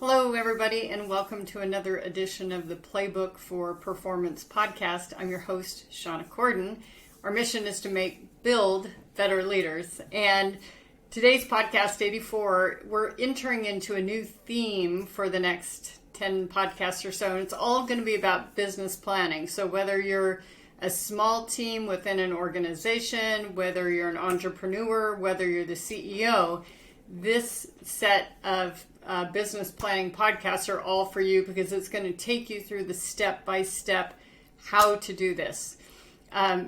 Hello, everybody, and welcome to another edition of the Playbook for Performance podcast. I'm your host, Shauna Corden. Our mission is to build better leaders. And today's podcast, 84, we're entering into a new theme for the next 10 podcasts or so. And it's all going to be about business planning. So whether you're a small team within an organization, whether you're an entrepreneur, whether you're the CEO, this set of business planning podcasts are all for you because it's going to take you through the step-by-step how to do this.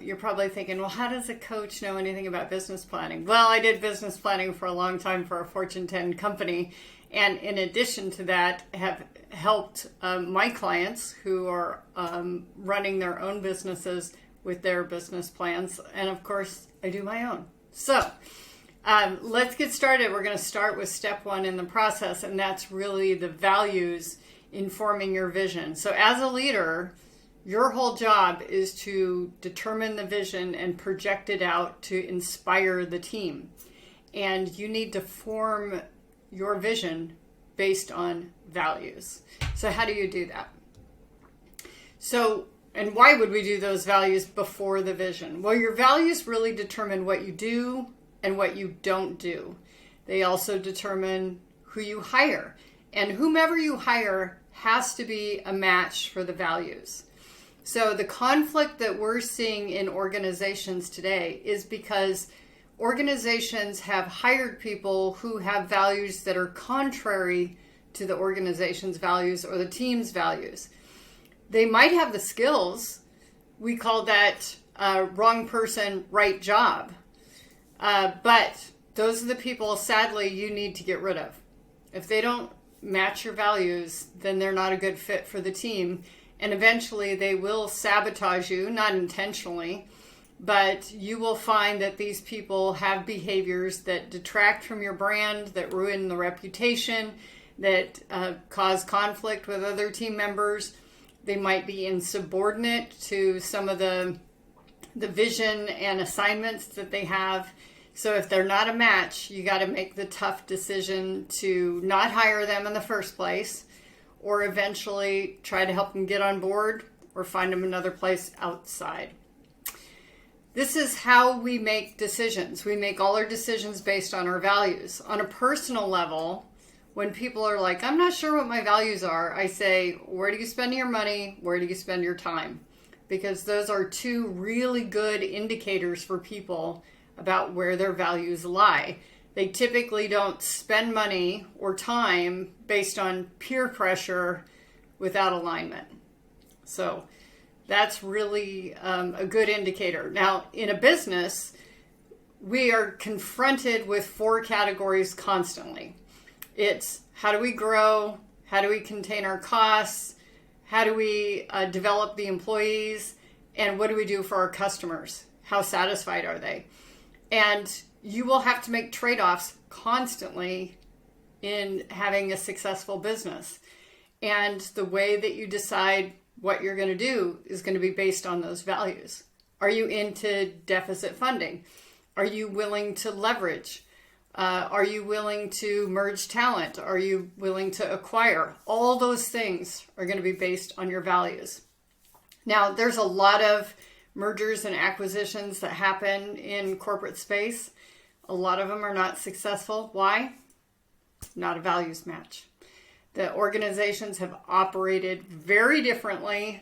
You're probably thinking, well, how does a coach know anything about business planning? Well, I did business planning for a long time for a Fortune 10 company. And in addition to that, have helped my clients who are running their own businesses with their business plans. And of course, I do my own. So let's get started. We're going to start with step one in the process, and that's really the values informing your vision. So as a leader, your whole job is to determine the vision and project it out to inspire the team. And you need to form your vision based on values. So how do you do that? And why would we do those values before the vision? Well, your values really determine what you do and what you don't do. They also determine who you hire. And whomever you hire has to be a match for the values. So the conflict that we're seeing in organizations today is because organizations have hired people who have values that are contrary to the organization's values or the team's values. They might have the skills. We call that wrong person, right job. But those are the people, sadly, you need to get rid of. If they don't match your values, then they're not a good fit for the team. And eventually they will sabotage you, not intentionally, but you will find that these people have behaviors that detract from your brand, that ruin the reputation, that cause conflict with other team members. They might be insubordinate to some of the vision and assignments that they have. So if they're not a match, you got to make the tough decision to not hire them in the first place, or eventually try to help them get on board or find them another place outside. This is how we make decisions. We make all our decisions based on our values. On a personal level, when people are like, I'm not sure what my values are, I say, where do you spend your money? Where do you spend your time? Because those are two really good indicators for people about where their values lie. They typically don't spend money or time based on peer pressure without alignment. So that's really a good indicator. Now, in a business, we are confronted with four categories constantly. It's how do we grow? How do we contain our costs? How do we develop the employees? And what do we do for our customers? How satisfied are they? And you will have to make trade-offs constantly in having a successful business. And the way that you decide what you're going to do is going to be based on those values. Are you into deficit funding? Are you willing to leverage? Are you willing to merge talent? Are you willing to acquire? All those things are going to be based on your values. Now, there's a lot of mergers and acquisitions that happen in corporate space. A lot of them are not successful. Why? Not a values match. The organizations have operated very differently,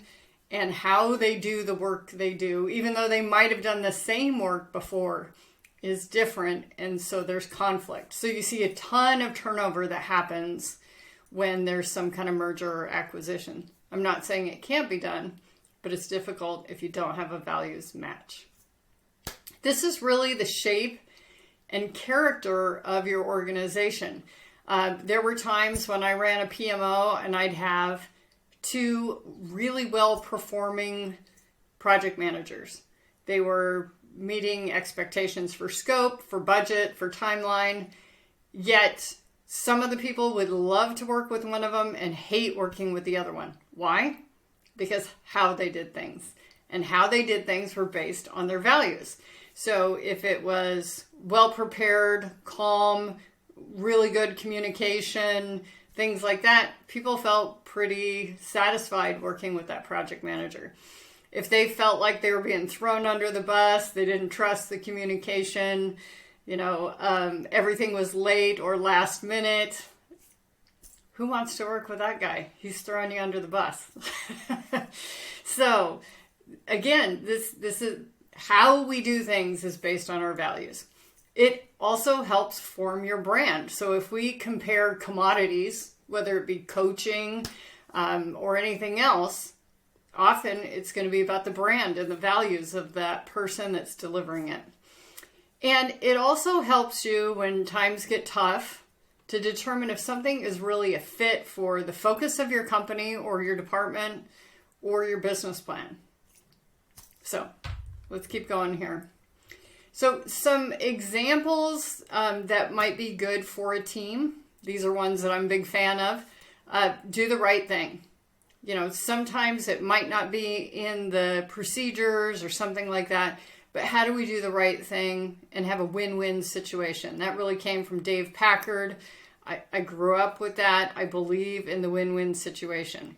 and how they do the work they do, even though they might have done the same work before, is different, and so there's conflict. So you see a ton of turnover that happens when there's some kind of merger or acquisition. I'm not saying it can't be done, but it's difficult if you don't have a values match. This is really the shape and character of your organization. There were times when I ran a PMO and I'd have two really well-performing project managers. They were meeting expectations for scope, for budget, for timeline, yet some of the people would love to work with one of them and hate working with the other one. Why? Because how they did things. And how they did things were based on their values. So if it was well-prepared, calm, really good communication, things like that, people felt pretty satisfied working with that project manager. If they felt like they were being thrown under the bus, they didn't trust the communication, everything was late or last minute, who wants to work with that guy? He's throwing you under the bus. So, again, this is how we do things is based on our values. It also helps form your brand. So if we compare commodities, whether it be coaching or anything else, often it's going to be about the brand and the values of that person that's delivering it. And it also helps you when times get tough to determine if something is really a fit for the focus of your company or your department or your business plan. So let's keep going here. So some examples that might be good for a team. These are ones that I'm a big fan of. Do the right thing. Sometimes it might not be in the procedures or something like that, but how do we do the right thing and have a win-win situation? That really came from Dave Packard. I grew up with that. I believe in the win-win situation.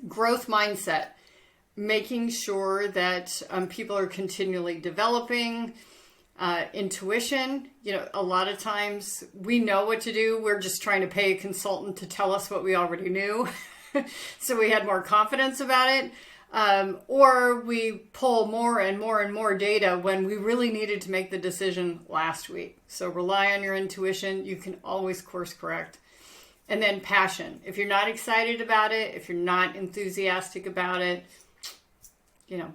Growth mindset. Making sure that people are continually developing. Intuition. A lot of times we know what to do. We're just trying to pay a consultant to tell us what we already knew. So we had more confidence about it. Or we pull more and more and more data when we really needed to make the decision last week. So rely on your intuition. You can always course correct. And then passion. If you're not excited about it, if you're not enthusiastic about it,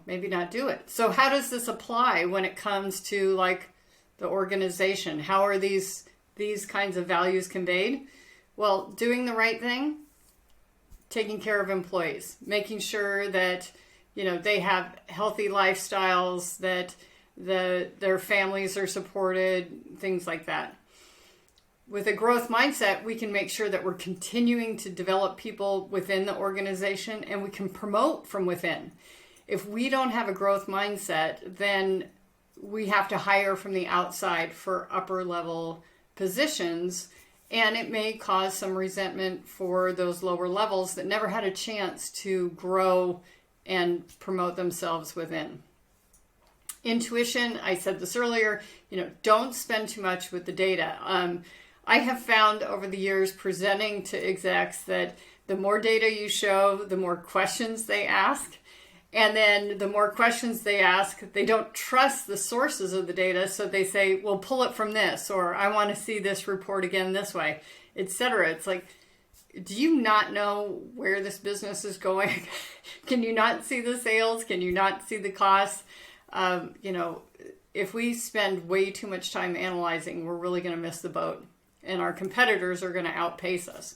maybe not do it. So how does this apply when it comes to like the organization? How are these kinds of values conveyed? Well, doing the right thing, taking care of employees, making sure that, they have healthy lifestyles, that their families are supported, things like that. With a growth mindset, we can make sure that we're continuing to develop people within the organization and we can promote from within. If we don't have a growth mindset, then we have to hire from the outside for upper level positions, and it may cause some resentment for those lower levels that never had a chance to grow and promote themselves within. Intuition, I said this earlier, don't spend too much with the data. I have found over the years presenting to execs that the more data you show, the more questions they ask. And then the more questions they ask, they don't trust the sources of the data. So they say, well, pull it from this, or I want to see this report again this way, etc. It's like, do you not know where this business is going? Can you not see the sales? Can you not see the costs? If we spend way too much time analyzing, we're really going to miss the boat. And our competitors are going to outpace us.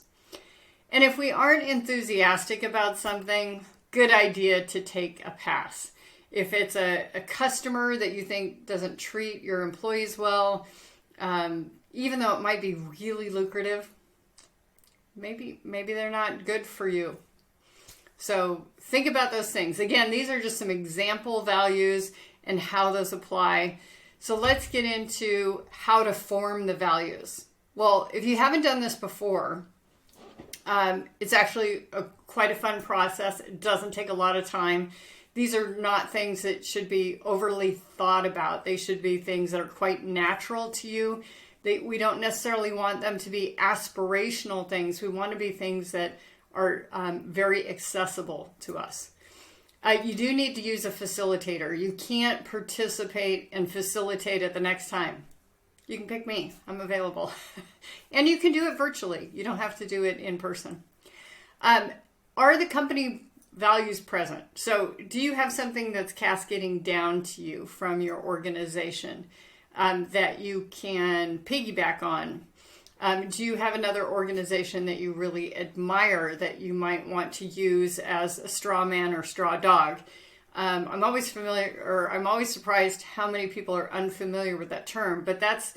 And if we aren't enthusiastic about something, good idea to take a pass. If it's a customer that you think doesn't treat your employees well, even though it might be really lucrative, maybe they're not good for you. So think about those things. Again, these are just some example values and how those apply. So let's get into how to form the values. Well, if you haven't done this before, it's actually quite a fun process. It doesn't take a lot of time. These are not things that should be overly thought about. They should be things that are quite natural to you. We don't necessarily want them to be aspirational things. We want to be things that are very accessible to us. You do need to use a facilitator. You can't participate and facilitate it the next time. You can pick me. I'm available. And you can do it virtually. You don't have to do it in person. Are the company values present? So do you have something that's cascading down to you from your organization that you can piggyback on? Do you have another organization that you really admire that you might want to use as a straw man or straw dog? I'm always surprised how many people are unfamiliar with that term, but that's,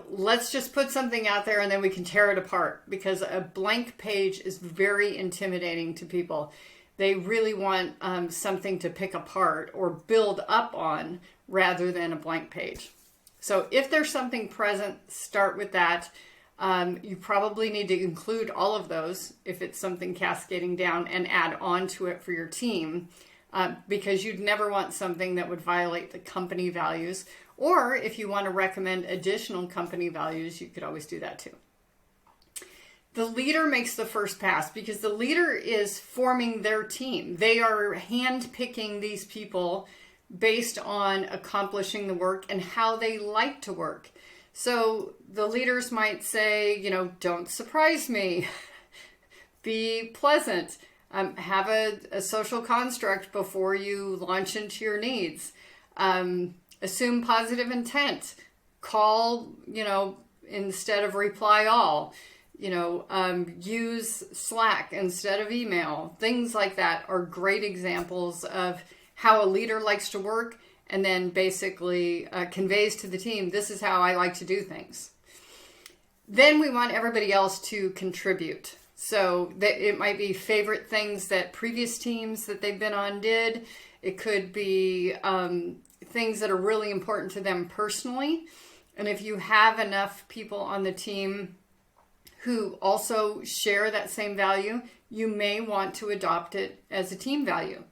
let's just put something out there and then we can tear it apart, because a blank page is very intimidating to people. They really want something to pick apart or build up on rather than a blank page. So if there's something present, start with that. You probably need to include all of those if it's something cascading down and add on to it for your team, because you'd never want something that would violate the company values. Or if you want to recommend additional company values, you could always do that too. The leader makes the first pass because the leader is forming their team. They are handpicking these people based on accomplishing the work and how they like to work. So the leaders might say, don't surprise me, be pleasant, have a social construct before you launch into your needs, assume positive intent, call, instead of reply all, use Slack instead of email. Things like that are great examples of how a leader likes to work and then basically conveys to the team, this is how I like to do things. Then we want everybody else to contribute. So that it might be favorite things that previous teams that they've been on did. It could be things that are really important to them personally. And if you have enough people on the team who also share that same value, you may want to adopt it as a team value.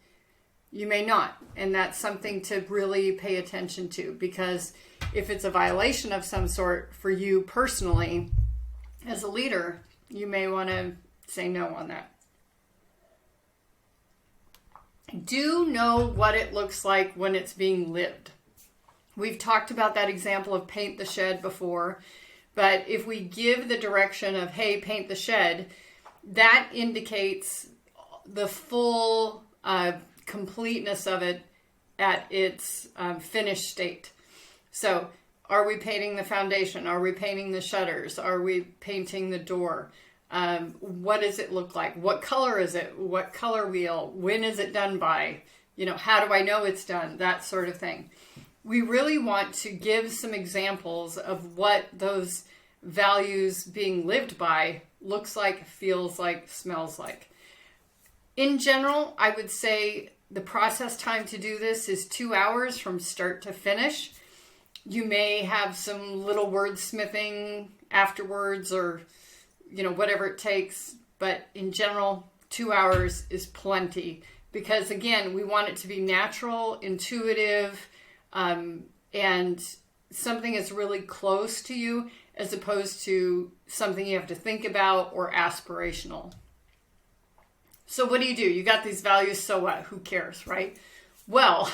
You may not. And that's something to really pay attention to, because if it's a violation of some sort for you personally as a leader, you may want to say no on that. Do know what it looks like when it's being lived. We've talked about that example of paint the shed before, but if we give the direction of, hey, paint the shed, that indicates the full completeness of it at its finished state. So are we painting the foundation? Are we painting the shutters? Are we painting the door? What does it look like? What color is it? What color wheel? When is it done by? How do I know it's done? That sort of thing. We really want to give some examples of what those values being lived by looks like, feels like, smells like. In general, I would say the process time to do this is 2 hours from start to finish. You may have some little wordsmithing afterwards or, whatever it takes. But in general, 2 hours is plenty because, again, we want it to be natural, intuitive, and something that's really close to you as opposed to something you have to think about or aspirational. So what do? You got these values, so what? Who cares, right? Well,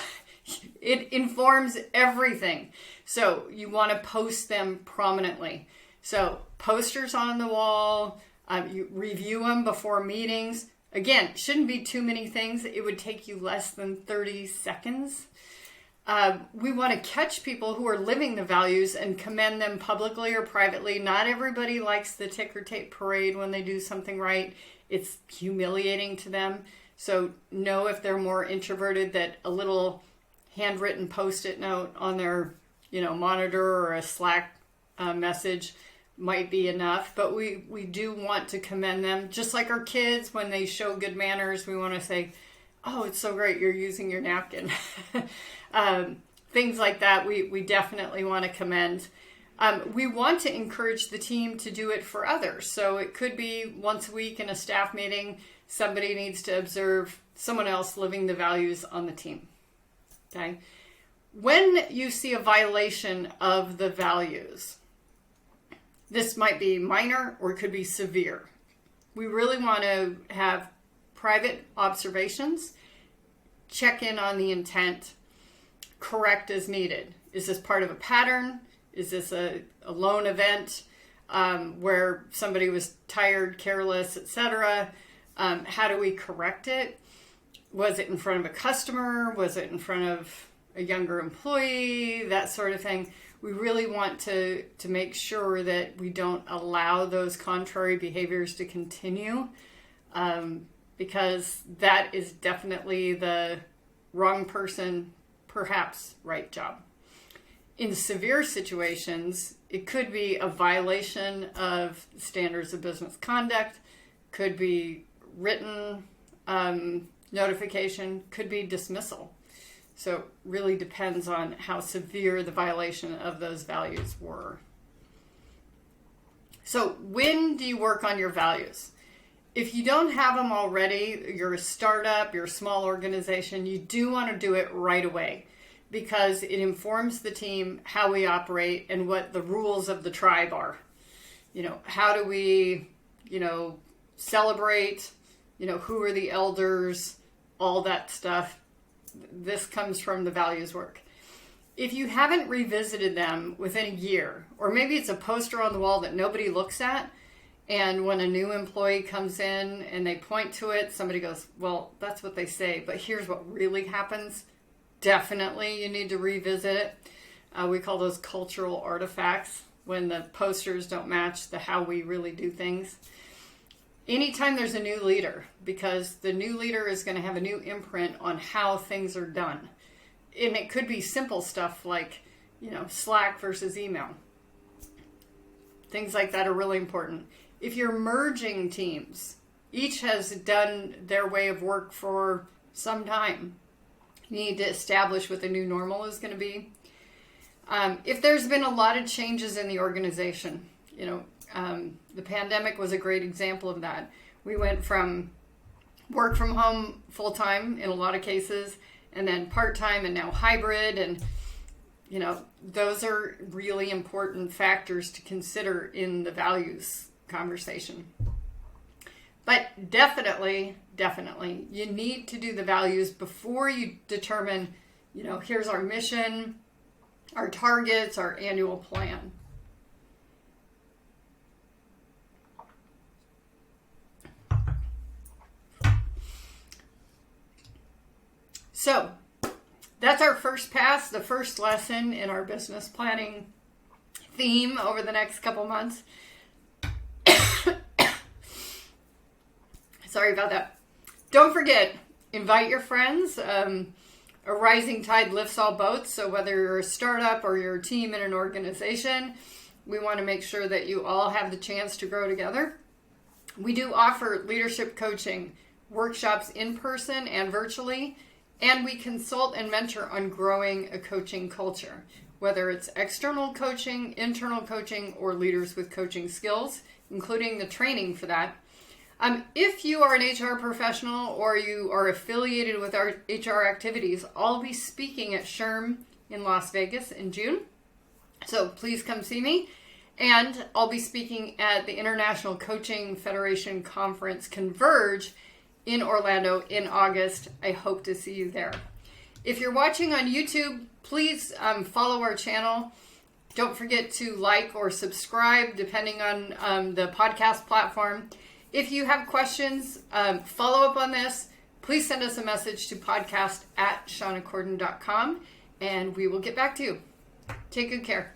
it informs everything. So you want to post them prominently. So posters on the wall, you review them before meetings. Again, shouldn't be too many things. It would take you less than 30 seconds. We want to catch people who are living the values and commend them publicly or privately. Not everybody likes the ticker tape parade when they do something right. It's humiliating to them. So know if they're more introverted that a little handwritten post-it note on their monitor or a Slack message might be enough. But we do want to commend them. Just like our kids, when they show good manners, we want to say, oh, it's so great you're using your napkin. Things like that, we definitely want to commend. We want to encourage the team to do it for others. So it could be once a week in a staff meeting, somebody needs to observe someone else living the values on the team. Okay. When you see a violation of the values, this might be minor or it could be severe. We really want to have private observations, check in on the intent, correct as needed. Is this part of a pattern? Is this a lone event where somebody was tired, careless, etc.? How do we correct it? Was it in front of a customer? Was it in front of a younger employee? That sort of thing. We really want to make sure that we don't allow those contrary behaviors to continue, because that is definitely the wrong person, perhaps right job. In severe situations, it could be a violation of standards of business conduct, could be written notification, could be dismissal. So it really depends on how severe the violation of those values were. So when do you work on your values? If you don't have them already, you're a startup, you're a small organization, you do want to do it right away because it informs the team how we operate and what the rules of the tribe are. How do we, celebrate, who are the elders, all that stuff. This comes from the values work. If you haven't revisited them within a year, or maybe it's a poster on the wall that nobody looks at, and when a new employee comes in and they point to it, somebody goes, well, that's what they say, but here's what really happens. Definitely you need to revisit it. We call those cultural artifacts when the posters don't match the how we really do things. Anytime there's a new leader, because the new leader is going to have a new imprint on how things are done. And it could be simple stuff like, Slack versus email. Things like that are really important. If you're merging teams, each has done their way of work for some time. You need to establish what the new normal is going to be. If there's been a lot of changes in the organization, the pandemic was a great example of that. We went from work from home full-time in a lot of cases, and then part-time and now hybrid. And, those are really important factors to consider in the values conversation. But definitely, you need to do the values before you determine, here's our mission, our targets, our annual plan. So that's our first pass, the first lesson in our business planning theme over the next couple months. Sorry about that. Don't forget, invite your friends. A rising tide lifts all boats. So whether you're a startup or you're a team in an organization, we want to make sure that you all have the chance to grow together. We do offer leadership coaching workshops in person and virtually. And we consult and mentor on growing a coaching culture, whether it's external coaching, internal coaching, or leaders with coaching skills, including the training for that. If you are an HR professional or you are affiliated with our HR activities, I'll be speaking at SHRM in Las Vegas in June. So please come see me. And I'll be speaking at the International Coaching Federation Conference Converge in Orlando in August. I hope to see you there. If you're watching on YouTube, please follow our channel. Don't forget to like or subscribe depending on the podcast platform. If you have questions, follow up on this, please send us a message to podcast@shaunacorden.com and we will get back to you. Take good care.